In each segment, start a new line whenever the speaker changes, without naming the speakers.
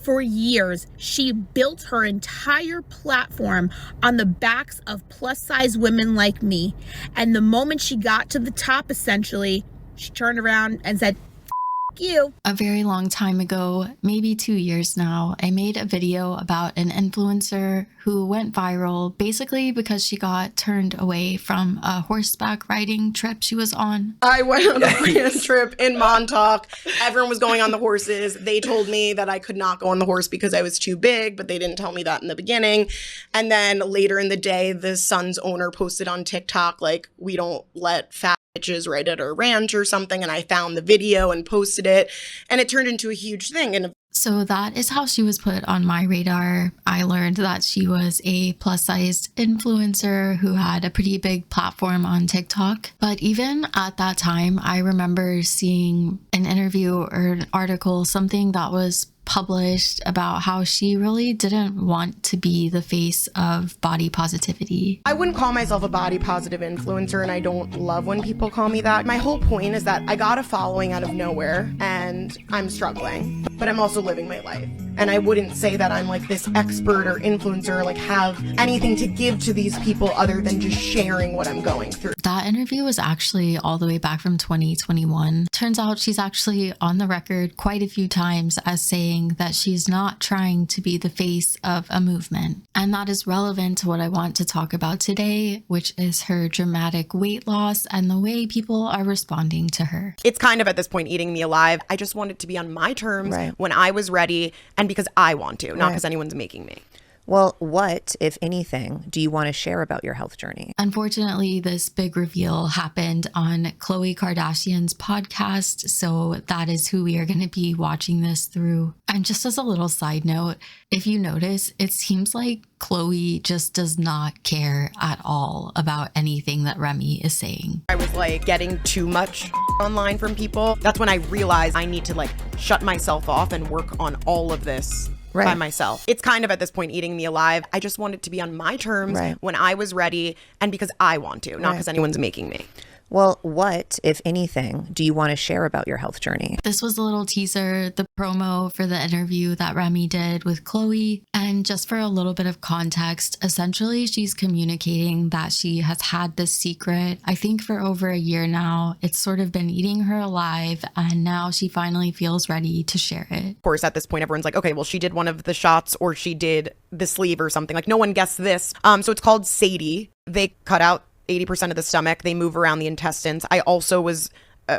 For years, she built her entire platform on the backs of plus-size women like me. And the moment she got to the top, essentially, she turned around and said, you.
A very long time ago, maybe 2 years now, I made a video about an influencer who went viral basically because she got turned away from a horseback riding trip she was on.
I went on a brand trip in Montauk. Everyone was going on the horses. They told me that I could not go on the horse because I was too big, but they didn't tell me that in the beginning. And then later in the day, the Sun's owner posted on TikTok, like, we don't let fat bitches right at our ranch or something, and I found the video and posted it, and it turned into a huge thing. And
so that is how she was put on my radar. I learned that she was a plus-sized influencer who had a pretty big platform on TikTok. But even at that time, I remember seeing an interview or an article, something that was published about how she really didn't want to be the face of body positivity.
I wouldn't call myself a body positive influencer, and I don't love when people call me that. My whole point is that I got a following out of nowhere and I'm struggling, but I'm also living my life. And I wouldn't say that I'm like this expert or influencer, or like have anything to give to these people other than just sharing what I'm going through.
That interview was actually all the way back from 2021. Turns out she's actually on the record quite a few times as saying that she's not trying to be the face of a movement. And that is relevant to what I want to talk about today, which is her dramatic weight loss and the way people are responding to her.
It's kind of at this point eating me alive. I just want it to be on my terms when I was ready, and because I want to, not because anyone's making me.
Well, what, if anything, do you want to share about your health journey?
Unfortunately, this big reveal happened on Khloe Kardashian's podcast, so that is who we are going to be watching this through. And just as a little side note, if you notice, it seems like Khloe just does not care at all about anything that Remy is saying.
I was like getting too much online from people. That's when I realized I need to like shut myself off and work on all of this by myself. It's kind of at this point eating me alive. I just want it to be on my terms when I was ready, and because I want to, not because anyone's making me.
Well, what, if anything, do you want to share about your health journey?
This was a little teaser, the promo for the interview that Remy did with Khloe. And just for a little bit of context, essentially she's communicating that she has had this secret, I think for over a year now. It's sort of been eating her alive, and now she finally feels ready to share it.
Of course, at this point, everyone's like, okay, well, she did one of the shots or she did the sleeve or something. Like, no one guessed this. So it's called Sadie. They cut out 80% of the stomach. They move around the intestines. I also was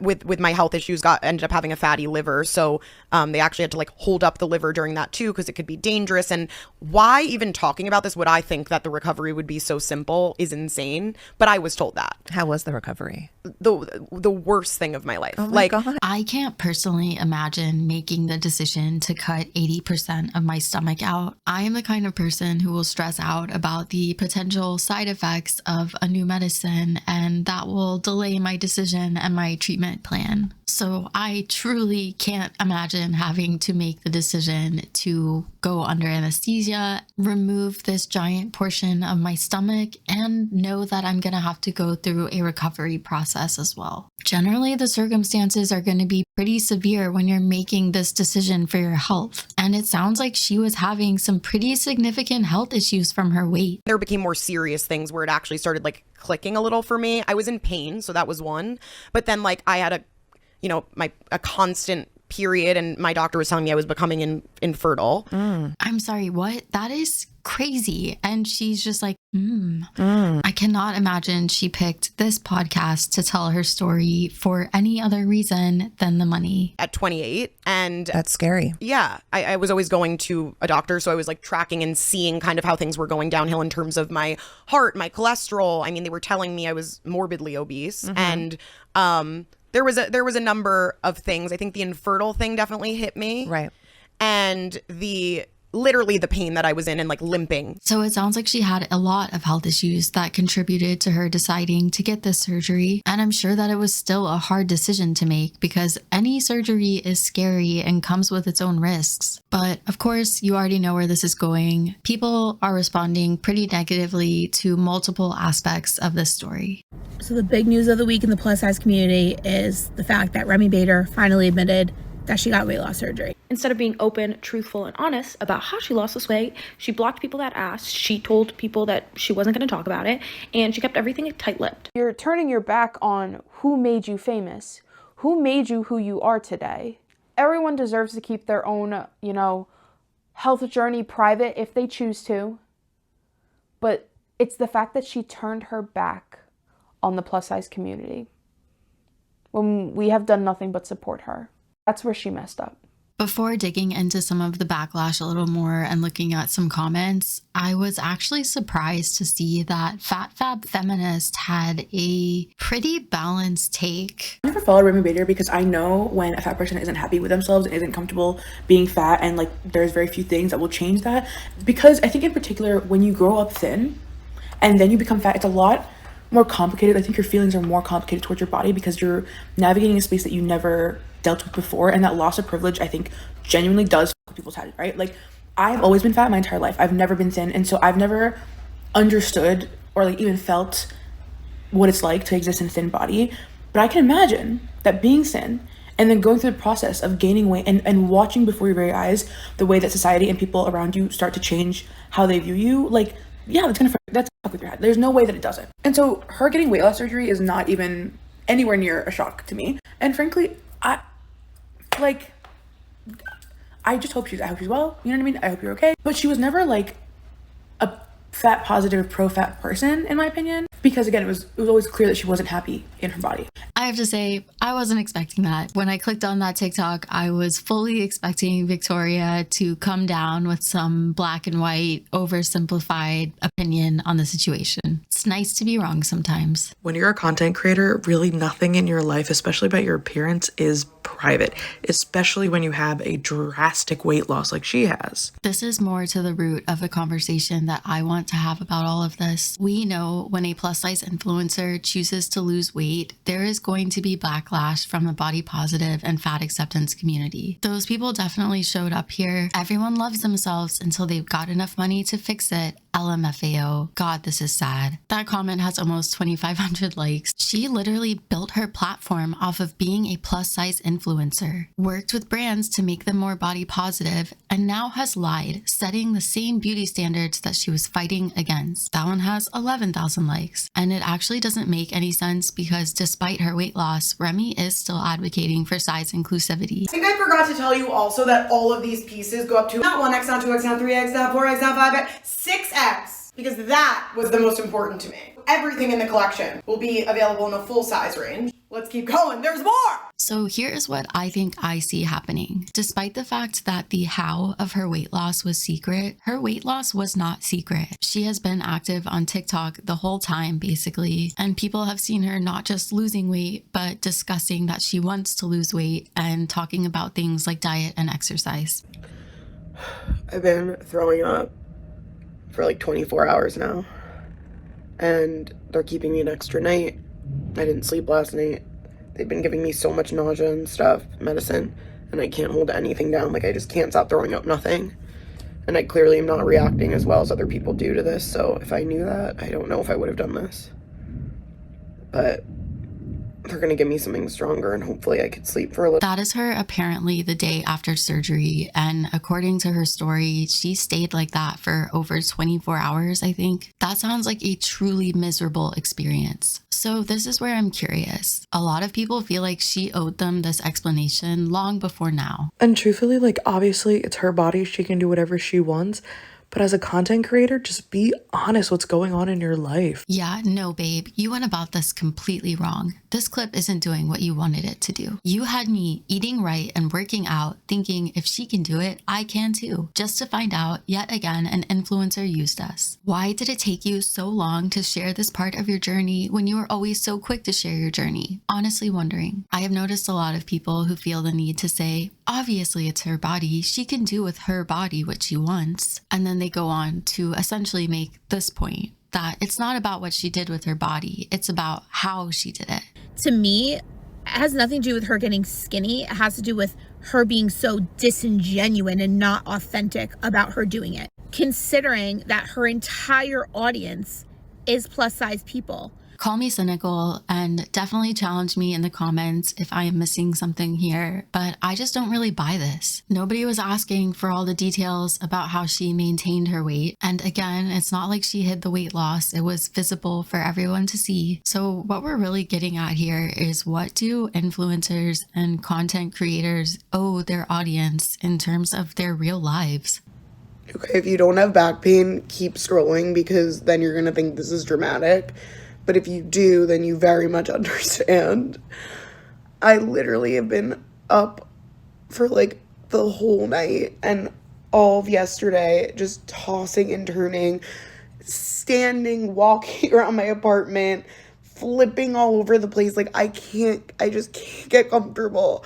with my health issues ended up having a fatty liver, so they actually had to like hold up the liver during that too, because it could be dangerous. And why even talking about this would I think that the recovery would be so simple is insane, but I was told that.
How was the recovery?
The worst thing of my life.
Oh my God.
I can't personally imagine making the decision to cut 80% of my stomach out. I am the kind of person who will stress out about the potential side effects of a new medicine, and that will delay my decision and my treatment plan. So I truly can't imagine having to make the decision to go under anesthesia, remove this giant portion of my stomach, and know that I'm going to have to go through a recovery process as well. Generally, the circumstances are going to be pretty severe when you're making this decision for your health. And it sounds like she was having some pretty significant health issues from her weight.
There became more serious things where it actually started like clicking a little for me. I was in pain, so that was one. But then like I had a constant period, and my doctor was telling me I was becoming infertile.
I'm sorry, what? That is crazy. And she's just like, I cannot imagine she picked this podcast to tell her story for any other reason than the money.
At 28, and
that's scary.
Yeah, I was always going to a doctor, so I was like tracking and seeing kind of how things were going downhill in terms of my heart, my cholesterol. I mean, they were telling me I was morbidly obese, and there was a number of things. I think the infertile thing definitely hit me.
Right.
And literally the pain that I was in and like limping.
So it sounds like she had a lot of health issues that contributed to her deciding to get this surgery. And I'm sure that it was still a hard decision to make, because any surgery is scary and comes with its own risks. But of course, you already know where this is going. People are responding pretty negatively to multiple aspects of this story.
So the big news of the week in the plus size community is the fact that Remi Bader finally admitted that she got weight loss surgery.
Instead of being open, truthful, and honest about how she lost this weight, she blocked people that asked, she told people that she wasn't going to talk about it, and she kept everything tight-lipped.
You're turning your back on who made you famous, who made you who you are today. Everyone deserves to keep their own, health journey private if they choose to. But it's the fact that she turned her back on the plus size community when we have done nothing but support her. That's where she messed up.
Before digging into some of the backlash a little more and looking at some comments, I was actually surprised to see that Fat Fab Feminist had a pretty balanced take.
I never follow Remi Bader because I know when a fat person isn't happy with themselves and isn't comfortable being fat, and there's very few things that will change that. Because I think in particular, when you grow up thin and then you become fat, it's a lot more complicated. I think your feelings are more complicated towards your body because you're navigating a space that you never dealt with before, and that loss of privilege I think genuinely does fuck people's heads, right? I've always been fat my entire life. I've never been thin, and so I've never understood or even felt what it's like to exist in a thin body. But I can imagine that being thin and then going through the process of gaining weight and watching before your very eyes the way that society and people around you start to change how they view you, that's fuck with your head. There's no way that it doesn't. And so her getting weight loss surgery is not even anywhere near a shock to me. And frankly, I just hope I hope she's well, you know what I mean? I hope you're okay. But she was never a fat positive, pro-fat person, in my opinion, because again, it was always clear that she wasn't happy in her body.
I have to say, I wasn't expecting that. When I clicked on that TikTok, I was fully expecting Victoria to come down with some black and white, oversimplified opinion on the situation. It's nice to be wrong sometimes.
When you're a content creator, really nothing in your life, especially about your appearance, is private, especially when you have a drastic weight loss like she has.
This is more to the root of the conversation that I want to have about all of this. We know when a plus size influencer chooses to lose weight, there is going to be backlash from the body positive and fat acceptance community. Those people definitely showed up here. Everyone loves themselves until they've got enough money to fix it. LMFAO. God, this is sad. That comment has almost 2,500 likes. She literally built her platform off of being a plus size influencer, worked with brands to make them more body positive, and now has lied, setting the same beauty standards that she was fighting against. That one has 11,000 likes. And it actually doesn't make any sense because despite her weight loss, Remy is still advocating for size inclusivity.
I think I forgot to tell you also that all of these pieces go up to not 1X, not 2X, not 3X, not 4X, not 5X, 6X, because that was the most important to me. Everything in the collection will be available in a full size range. Let's keep going, there's more!
So here's what I think I see happening. Despite the fact that the how of her weight loss was secret, her weight loss was not secret. She has been active on TikTok the whole time, basically, and people have seen her not just losing weight, but discussing that she wants to lose weight and talking about things like diet and exercise.
I've been throwing up for 24 hours now, and they're keeping me an extra night. I didn't sleep last night. They've been giving me so much nausea and stuff, medicine, and I can't hold anything down. I just can't stop throwing up nothing. And I clearly am not reacting as well as other people do to this, so if I knew that, I don't know if I would have done this. But they're gonna give me something stronger, and hopefully I could sleep for a little.
That is her apparently the day after surgery, and according to her story, she stayed like that for over 24 hours, I think. That sounds like a truly miserable experience. So this is where I'm curious. A lot of people feel like she owed them this explanation long before now.
And truthfully, obviously it's her body, she can do whatever she wants. But as a content creator, just be honest what's going on in your life.
Yeah, no, babe, you went about this completely wrong. This clip isn't doing what you wanted it to do. You had me eating right and working out, thinking if she can do it, I can too. Just to find out, yet again, an influencer used us. Why did it take you so long to share this part of your journey when you were always so quick to share your journey? Honestly wondering. I have noticed a lot of people who feel the need to say, obviously it's her body, she can do with her body what she wants. And then they go on to essentially make this point that it's not about what she did with her body, it's about how she did it.
To me, it has nothing to do with her getting skinny. It has to do with her being so disingenuous and not authentic about her doing it. Considering that her entire audience is plus size people.
Call me cynical and definitely challenge me in the comments if I am missing something here, but I just don't really buy this. Nobody was asking for all the details about how she maintained her weight. And again, it's not like she hid the weight loss. It was visible for everyone to see. So what we're really getting at here is, what do influencers and content creators owe their audience in terms of their real lives?
Okay, if you don't have back pain, keep scrolling, because then you're gonna think this is dramatic. But if you do, then you very much understand. I literally have been up for like the whole night and all of yesterday, just tossing and turning, standing, walking around my apartment, flipping all over the place. Like I just can't get comfortable.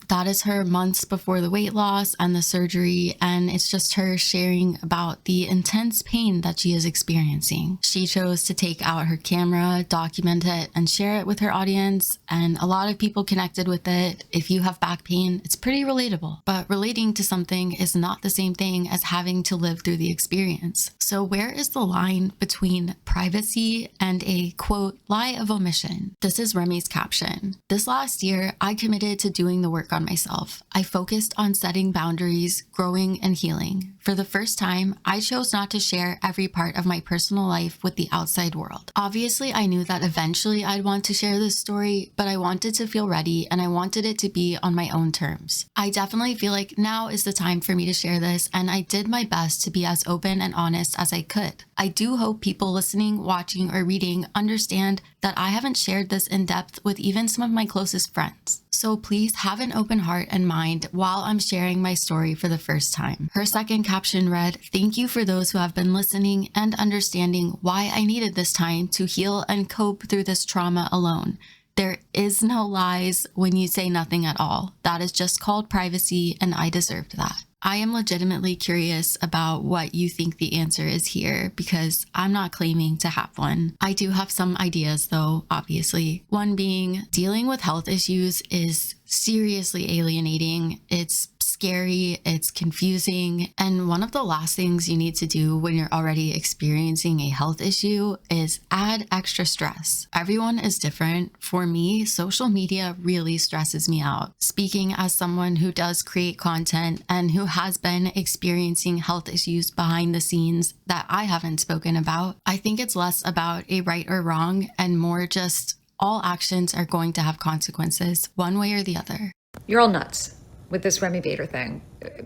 That is her months before the weight loss and the surgery, and it's just her sharing about the intense pain that she is experiencing. She chose to take out her camera, document it, and share it with her audience, and a lot of people connected with it. If you have back pain, it's pretty relatable. But relating to something is not the same thing as having to live through the experience. So where is the line between privacy and a, quote, lie of omission? This is Remy's caption. This last year, I committed to doing the work on myself. I focused on setting boundaries, growing, and healing. For the first time, I chose not to share every part of my personal life with the outside world. Obviously, I knew that eventually I'd want to share this story, but I wanted to feel ready and I wanted it to be on my own terms. I definitely feel like now is the time for me to share this, and I did my best to be as open and honest as I could. I do hope people listening, watching, or reading understand that I haven't shared this in depth with even some of my closest friends. So please have an open heart and mind while I'm sharing my story for the first time. Her second caption read, "Thank you for those who have been listening and understanding why I needed this time to heal and cope through this trauma alone. There is no lies when you say nothing at all. That is just called privacy, and I deserved that." I am legitimately curious about what you think the answer is here, because I'm not claiming to have one. I do have some ideas though, obviously. One being, dealing with health issues is seriously alienating. It's scary, it's confusing, and one of the last things you need to do when you're already experiencing a health issue is add extra stress. Everyone is different. For me, social media really stresses me out. Speaking as someone who does create content and who has been experiencing health issues behind the scenes that I haven't spoken about, I think it's less about a right or wrong and more just all actions are going to have consequences, one way or the other.
You're all nuts with this Remi Bader thing.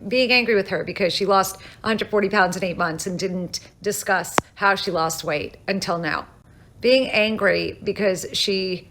Being angry with her because she lost 140 pounds in 8 months and didn't discuss how she lost weight until now. Being angry because she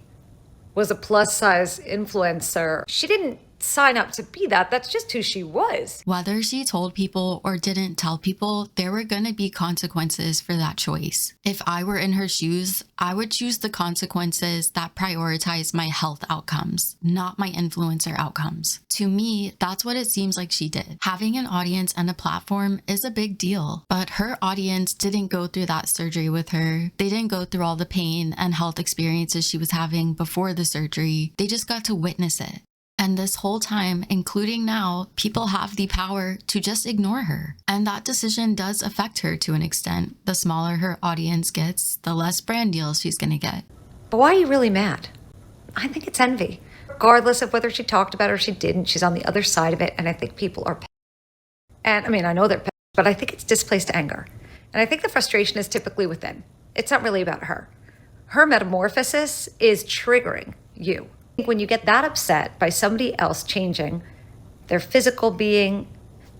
was a plus size influencer. She didn't sign up to be that. That's just who she was.
Whether she told people or didn't tell people, there were going to be consequences for that choice. If I were in her shoes, I would choose the consequences that prioritize my health outcomes, not my influencer outcomes. To me, that's what it seems like she did. Having an audience and a platform is a big deal, but her audience didn't go through that surgery with her. They didn't go through all the pain and health experiences she was having before the surgery. They just got to witness it. And this whole time, including now, people have the power to just ignore her. And that decision does affect her to an extent. The smaller her audience gets, the less brand deals she's gonna get.
But why are you really mad? I think it's envy. Regardless of whether she talked about it or she didn't, she's on the other side of it, and I think people are pissed. And I mean, I know they're pissed, but I think it's displaced anger. And I think the frustration is typically within. It's not really about her. Her metamorphosis is triggering you. When you get that upset by somebody else changing their physical being,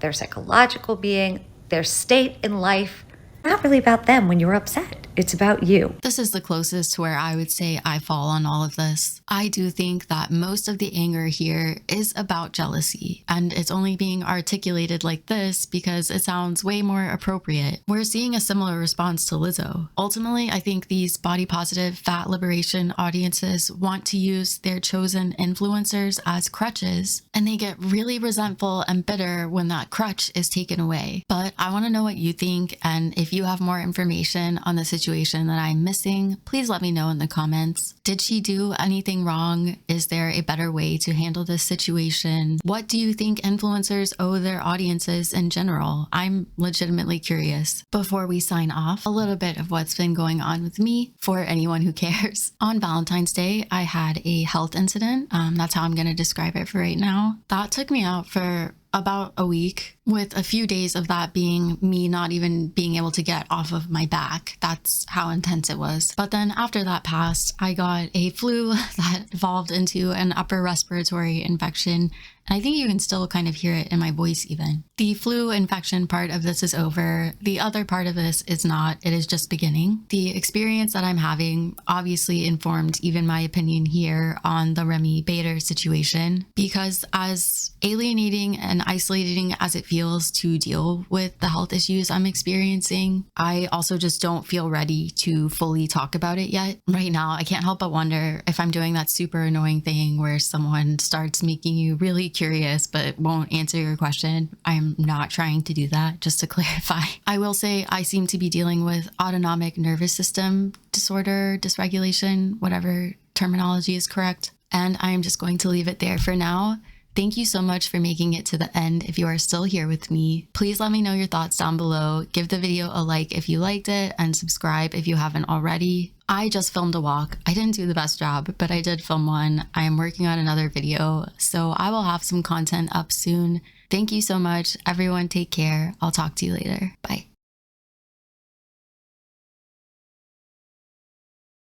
their psychological being, their state in life, it's not really about them when you're upset. It's about you.
This is the closest to where I would say I fall on all of this. I do think that most of the anger here is about jealousy, and it's only being articulated like this because it sounds way more appropriate. We're seeing a similar response to Lizzo. Ultimately, I think these body positive, fat liberation audiences want to use their chosen influencers as crutches, and they get really resentful and bitter when that crutch is taken away. But I want to know what you think, and if you have more information on the situation situation that I'm missing, please let me know in the comments. Did she do anything wrong? Is there a better way to handle this situation? What do you think influencers owe their audiences in general? I'm legitimately curious. Before we sign off, a little bit of what's been going on with me for anyone who cares. On Valentine's Day, I had a health incident. That's how I'm going to describe it for right now. That took me out for about a week, with a few days of that being me not even being able to get off of my back. That's how intense it was. But then after that passed, I got a flu that evolved into an upper respiratory infection. And I think you can still kind of hear it in my voice even. The flu infection part of this is over. The other part of this is not. It is just beginning. The experience that I'm having obviously informed even my opinion here on the Remi Bader situation, because as alienating and isolating as it feels to deal with the health issues I'm experiencing, I also just don't feel ready to fully talk about it yet. Right now, I can't help but wonder if I'm doing that super annoying thing where someone starts making you really curious but won't answer your question. I'm not trying to do that, just to clarify. I will say I seem to be dealing with autonomic nervous system disorder, dysregulation, whatever terminology is correct. And I'm just going to leave it there for now. Thank you so much for making it to the end. If you are still here with me, please let me know your thoughts down below. Give the video a like if you liked it, and subscribe if you haven't already. I just filmed a walk. I didn't do the best job, but I did film one. I am working on another video, so I will have some content up soon. Thank you so much. Everyone take care. I'll talk to you later. Bye.